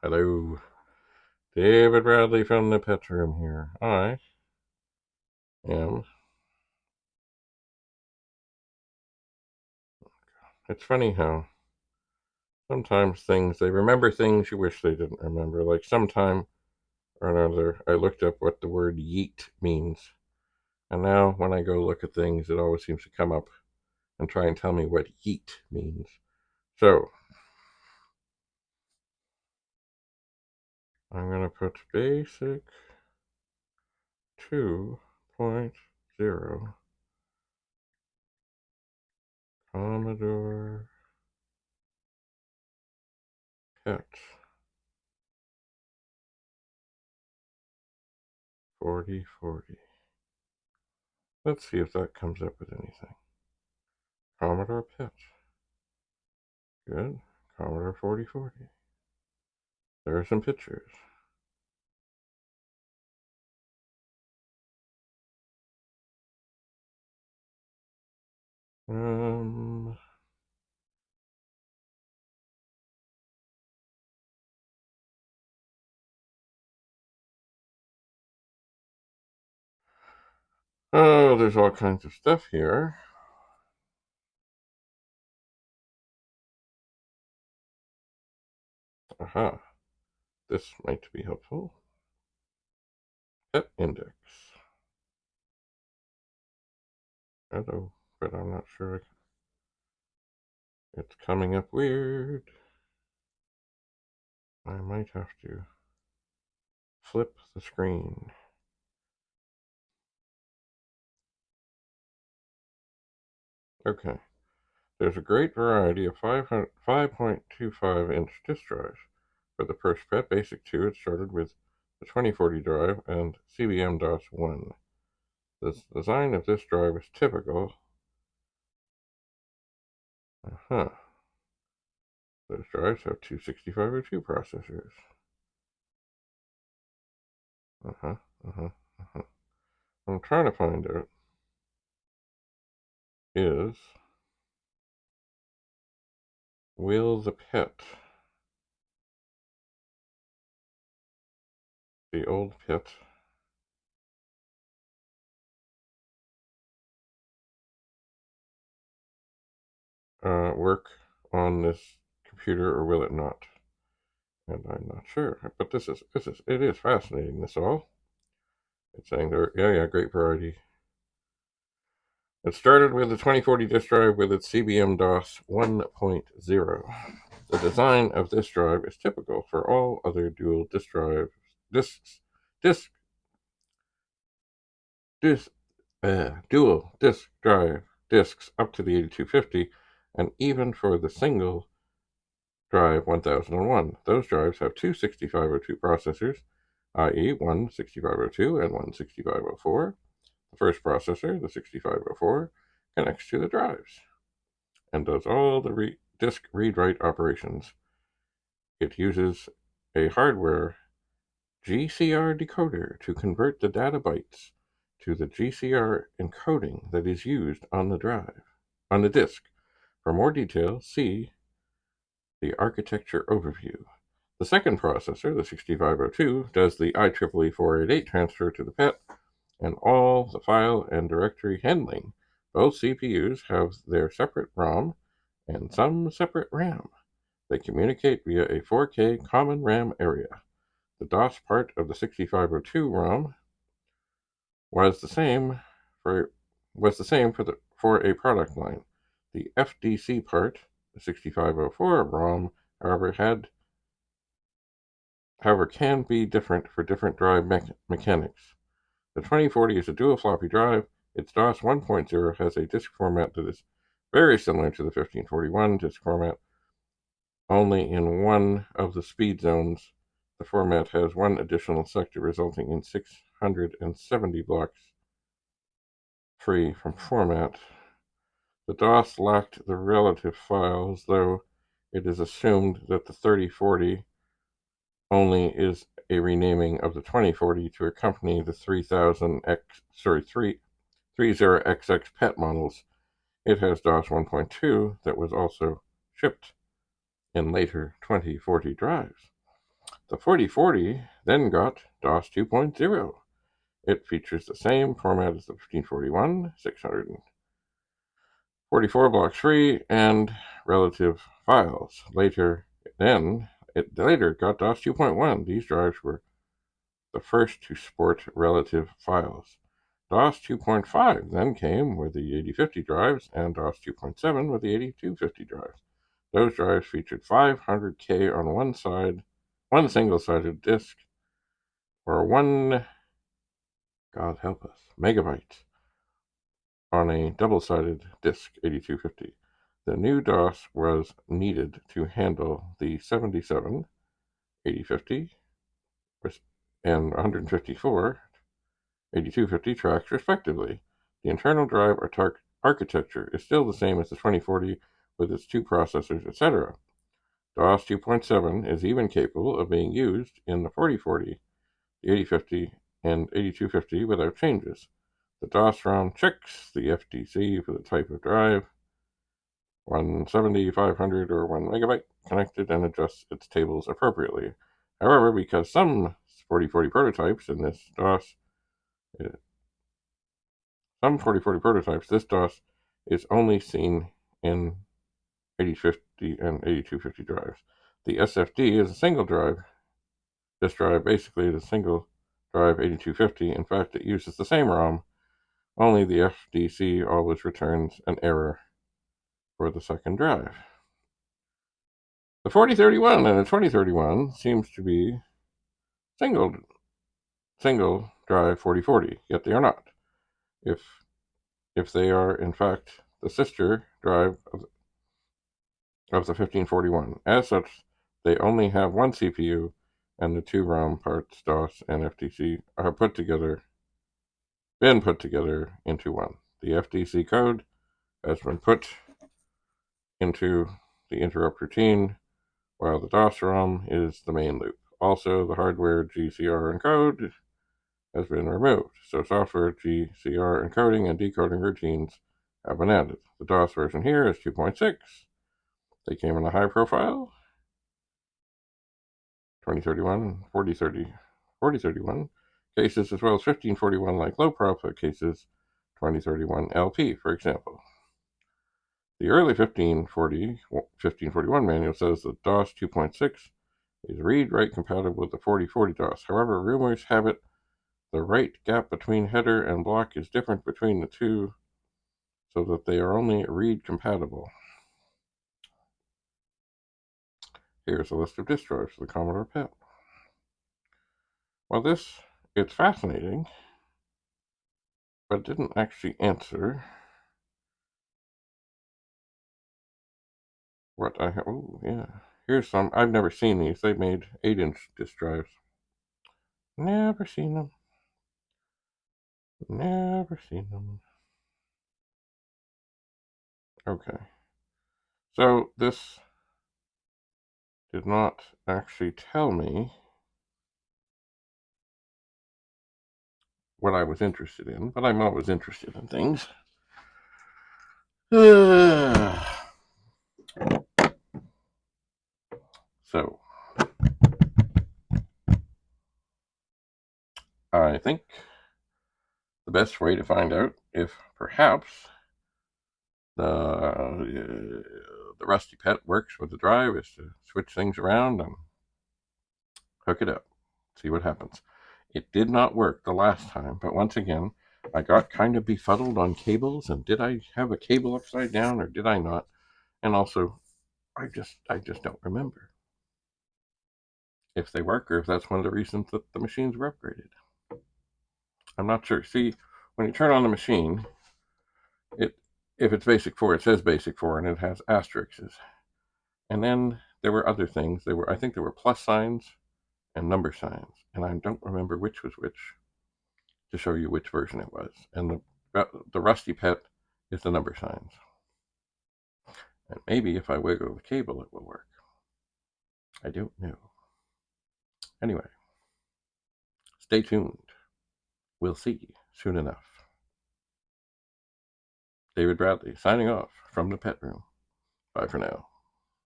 Hello, David Bradley from the pet room here. I am. It's funny how sometimes they remember things you wish they didn't remember. Like sometime or another, I looked up what the word yeet means. And now when I go look at things, it always seems to come up and try and tell me what yeet means. So I'm going to put basic 2.0 Commodore Pet 4040. Let's see if that comes up with anything. Commodore Pet. Good. Commodore 4040. There are some pictures. Um, oh, there's all kinds of stuff here. Aha, this might be helpful. Pet index. Hello, but I'm not sure. It's coming up weird. I might have to flip the screen. Okay. There's a great variety of 5.25-inch disk drives. For the First Pet Basic 2, it started with the 2040 drive and CBM DOS 1. The design of this drive is typical. Those drives have two 6502 processors. I'm trying to find out is will the pet, the old pet, work on this computer or will it not? And I'm not sure. But it is fascinating. This all. It's saying there, yeah, great variety. It started with the 2040 disk drive with its CBM DOS 1.0. The design of this drive is typical for all other dual disk drive disks, disk, disk, dual disk drive disks up to the 8250, and even for the single drive 1001. Those drives have two 6502 processors, i.e. one 6502 and one 6504. The first processor, the 6504, connects to the drives and does all the disk read-write operations. It uses a hardware GCR decoder to convert the data bytes to the GCR encoding that is used on the disk. For more details, see the architecture overview. The second processor, the 6502, does the IEEE 488 transfer to the PET and all the file and directory handling. Both CPUs have their separate ROM and some separate RAM. They communicate via a 4K common RAM area. The DOS part of the 6502 ROM was the same for a product line. The FDC part, the 6504 ROM, however can be different for different drive mechanics. The 2040 is a dual floppy drive. Its DOS 1.0 has a disk format that is very similar to the 1541 disk format. Only in one of the speed zones, the format has one additional sector, resulting in 670 blocks free from format. The DOS lacked the relative files, though it is assumed that the 3040 only is a renaming of the 2040 to accompany the 30XX PET models. It has DOS 1.2 that was also shipped in later 2040 drives. The 4040 then got DOS 2.0. It features the same format as the 1541, 644 blocks free, and relative files. Later it got DOS 2.1. These drives were the first to sport relative files. DOS 2.5 then came with the 8050 drives, and DOS 2.7 with the 8250 drives. Those drives featured 500K on one side, one single-sided disk, or one, God help us, megabyte on a double-sided disk 8250. The new DOS was needed to handle the 77, 8050, and 154, 8250 tracks respectively. The internal drive architecture is still the same as the 2040 with its two processors, etc. DOS 2.7 is even capable of being used in the 4040, the 8050, and 8250 without changes. The DOS ROM checks the FDC for the type of drive, 170, 500, or 1 megabyte connected, and adjusts its tables appropriately. However, because some 4040 prototypes in this DOS this DOS is only seen in 8050 and 8250 drives. The SFD is a single drive. This drive basically is a single drive 8250. In fact, it uses the same ROM, only the FDC always returns an error for the second drive. The 4031 and the 2031 seems to be single drive 4040, yet they are not. If they are in fact the sister drive of the 1541. As such, they only have one CPU, and the two ROM parts, DOS and FDC, are been put together into one. The FDC code has been put into the interrupt routine, while the DOS ROM is the main loop. Also, the hardware GCR encode has been removed, so software GCR encoding and decoding routines have been added. The DOS version here is 2.6. They came in a high profile, 2031, 4031 cases, as well as 1541 like low profile cases, 2031 LP, for example. The early 1541 manual says that DOS 2.6 is read-write compatible with the 4040 DOS. However, rumors have it the write gap between header and block is different between the two, so that they are only read compatible. Here's a list of disk drives for the Commodore PET. Well, it's fascinating, but it didn't actually answer what I have. Oh, yeah. Here's some. I've never seen these. They made 8-inch disk drives. Never seen them. Never seen them. Okay. So this did not actually tell me what I was interested in, but I'm always interested in things. So I think the best way to find out if perhaps the Rusty Pet works with the drive is to switch things around and hook it up, see what happens. It did not work the last time, but once again, I got kind of befuddled on cables, and did I have a cable upside down or did I not? And also, I just don't remember if they work or if that's one of the reasons that the machines were upgraded. I'm not sure. See, when you turn on the machine, if it's basic 4, it says basic 4 and it has asterisks. And then there were other things. I think there were plus signs and number signs, and I don't remember which was which to show you which version it was. And the Rusty Pet is the number signs. And maybe if I wiggle the cable, it will work. I don't know. Anyway, stay tuned. We'll see soon enough. David Bradley signing off from the pet room. Bye for now.